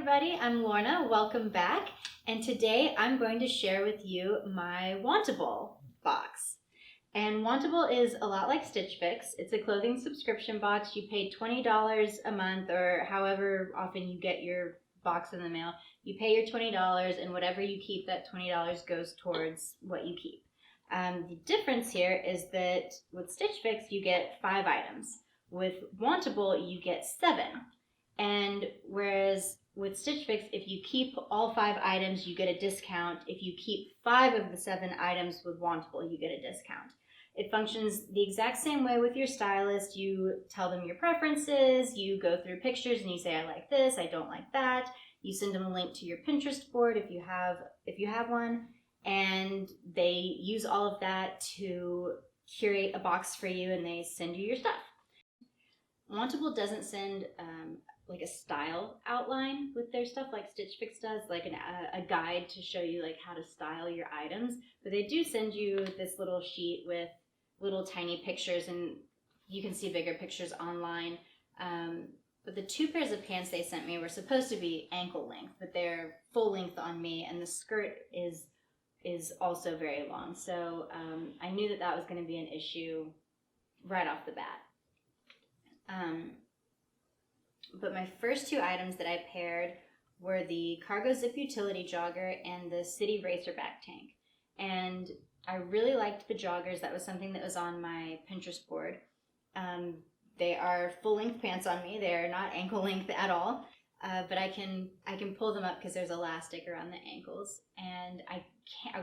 everybody, I'm Lorna. Welcome back. And today I'm going to share with you my Wantable box. And Wantable is a lot like Stitch Fix. It's a clothing subscription box. You pay $20 a month or however often you get your box in the mail. You pay your $20 and whatever you keep, that $20 goes towards what you keep. The difference here is that with Stitch Fix, you get 5 items. With Wantable, you get 7. And whereas with Stitch Fix, if you keep all 5 items, you get a discount. If you keep 5 of the 7 items with Wantable, you get a discount. It functions the exact same way with your stylist. You tell them your preferences, you go through pictures and you say, I like this, I don't like that. You send them a link to your Pinterest board if you have one, and they use all of that to curate a box for you and they send you your stuff. Wantable doesn't send like a style outline with their stuff like Stitch Fix does, like a guide to show you like how to style your items, but they do send you this little sheet with little tiny pictures, and you can see bigger pictures online. But the 2 pairs of pants they sent me were supposed to be ankle length, but they're full length on me, and the skirt is also very long. So I knew that was going to be an issue right off the bat. But my first 2 items that I paired were the Cargo Zip Utility Jogger and the City Racerback Tank. And I really liked the joggers. That was something that was on my Pinterest board. They are full-length pants on me. They're not ankle length at all. But I can pull them up because there's elastic around the ankles. And I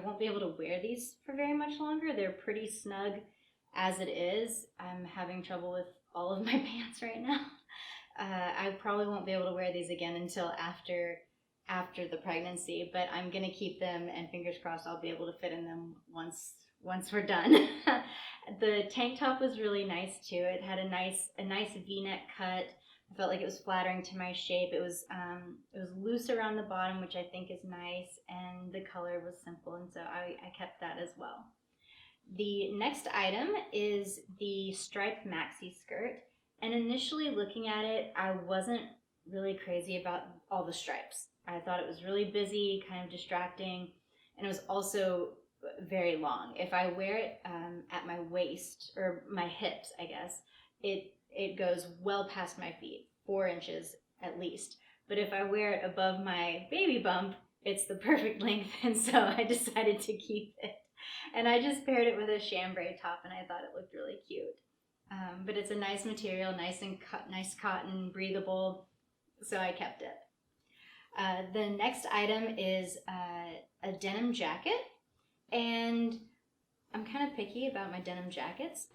won't be able to wear these for very much longer. They're pretty snug as it is. I'm having trouble with all of my pants right now. I probably won't be able to wear these again until after the pregnancy, but I'm gonna keep them, and fingers crossed I'll be able to fit in them once we're done. The tank top was really nice too. It had a nice V-neck cut. I felt like it was flattering to my shape. It was loose around the bottom, which I think is nice, and the color was simple, and so I kept that as well. The next item is the striped maxi skirt. And initially looking at it, I wasn't really crazy about all the stripes. I thought it was really busy, kind of distracting, and it was also very long. If I wear it at my waist, or my hips, I guess, it goes well past my feet, 4 inches at least. But if I wear it above my baby bump, it's the perfect length, and so I decided to keep it. And I just paired it with a chambray top, and I thought it looked really cute. But it's a nice material, nice cotton, breathable, so I kept it. The next item is a denim jacket, and I'm kind of picky about my denim jackets,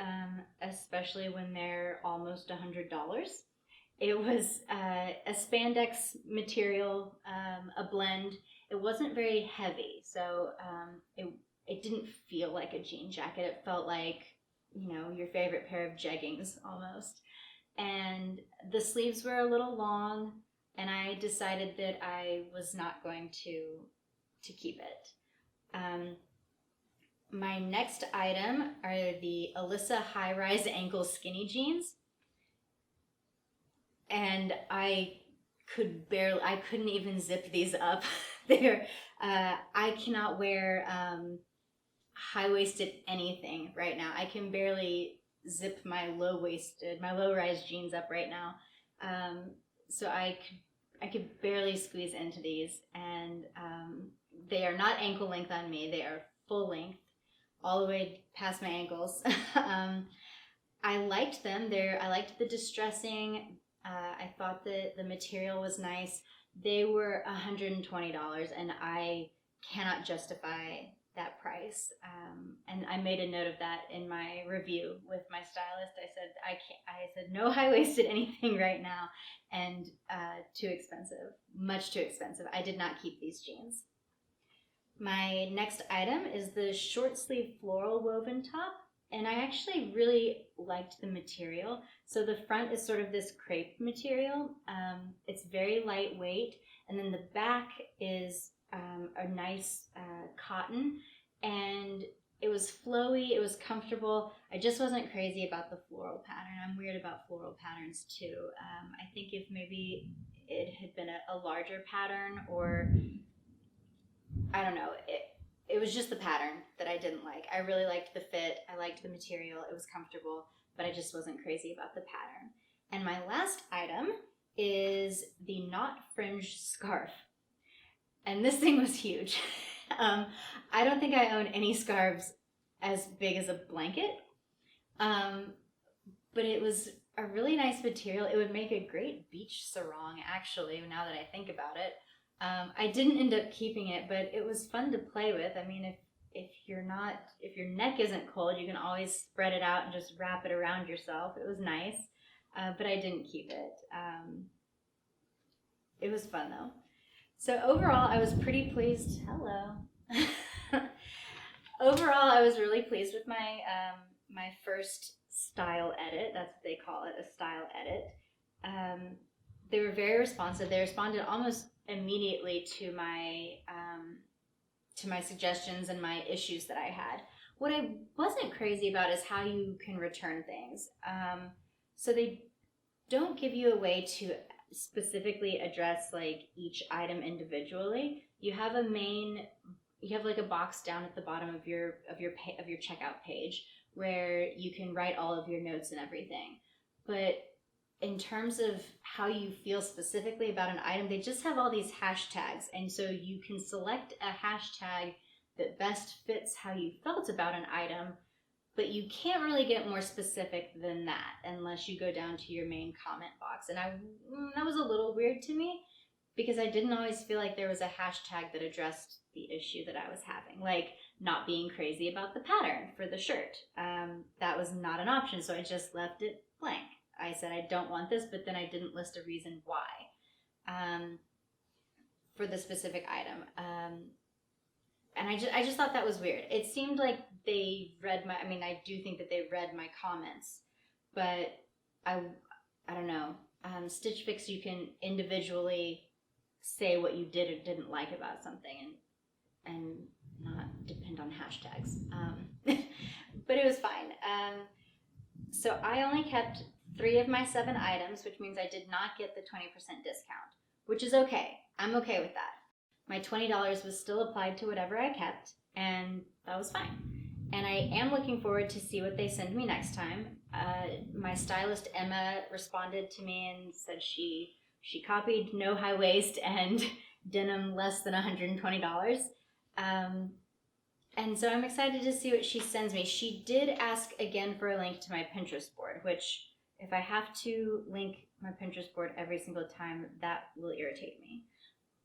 especially when they're almost $100. It was a spandex material, a blend. It wasn't very heavy, so it didn't feel like a jean jacket. It felt like, your favorite pair of jeggings almost. And the sleeves were a little long, and I decided that I was not going to keep it. My next item are the Alyssa high-rise ankle skinny jeans. And I couldn't even zip these up. I cannot wear high-waisted anything right now. I can barely zip my low-rise jeans up right now. So I could barely squeeze into these, and they are not ankle length on me. They are full length, all the way past my ankles. I liked them. I liked the distressing. I thought that the material was nice. They were $120, and I cannot justify that price, and I made a note of that in my review with my stylist. I said no high-waisted anything right now, and too expensive, much too expensive. I did not keep these jeans. My next item is the short sleeve floral woven top, and I actually really liked the material. So the front is sort of this crepe material. It's very lightweight, and then the back is a nice cotton, and it was flowy, it was comfortable. I just wasn't crazy about the floral pattern. I'm weird about floral patterns too. I think if maybe it had been a larger pattern, or I don't know, it was just the pattern that I didn't like. I really liked the fit, I liked the material, it was comfortable, but I just wasn't crazy about the pattern. And my last item is the knot fringe scarf. And this thing was huge. I don't think I own any scarves as big as a blanket, but it was a really nice material. It would make a great beach sarong, actually, now that I think about it. I didn't end up keeping it, but it was fun to play with. I mean, if your neck isn't cold, you can always spread it out and just wrap it around yourself. It was nice, but I didn't keep it. It was fun though. So overall, I was pretty pleased. Hello. Overall, I was really pleased with my my first style edit. That's what they call it, a style edit. They were very responsive. They responded almost immediately to my suggestions and my issues that I had. What I wasn't crazy about is how you can return things. So they don't give you a way to specifically address like each item individually. You have like a box down at the bottom of your checkout page where you can write all of your notes and everything. But in terms of how you feel specifically about an item, they just have all these hashtags, and so you can select a hashtag that best fits how you felt about an item, but you can't really get more specific than that unless you go down to your main comment box. And that was a little weird to me, because I didn't always feel like there was a hashtag that addressed the issue that I was having, like not being crazy about the pattern for the shirt. That was not an option, so I just left it blank. I said I don't want this, but then I didn't list a reason why for the specific item. And I just thought that was weird. It seemed like they read I do think that they read my comments, but I don't know. Stitch Fix, you can individually say what you did or didn't like about something and not depend on hashtags. But it was fine. So I only kept 3 of my 7 items, which means I did not get the 20% discount, which is okay. I'm okay with that. My $20 was still applied to whatever I kept, and that was fine. And I am looking forward to see what they send me next time. My stylist, Emma, responded to me and said she copied no high waist and denim less than $120. And so I'm excited to see what she sends me. She did ask again for a link to my Pinterest board, which if I have to link my Pinterest board every single time, that will irritate me.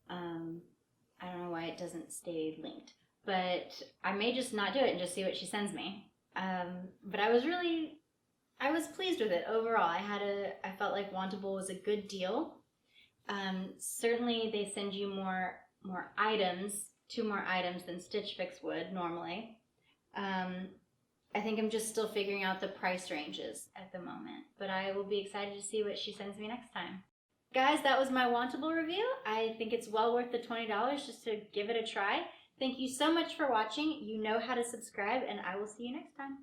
I don't know why it doesn't stay linked, but I may just not do it and just see what she sends me. But I was pleased with it overall. I felt like Wantable was a good deal. Certainly they send you more items, 2 more items than Stitch Fix would normally. I think I'm just still figuring out the price ranges at the moment, but I will be excited to see what she sends me next time. Guys, that was my Wantable review. I think it's well worth the $20 just to give it a try. Thank you so much for watching. You know how to subscribe, and I will see you next time.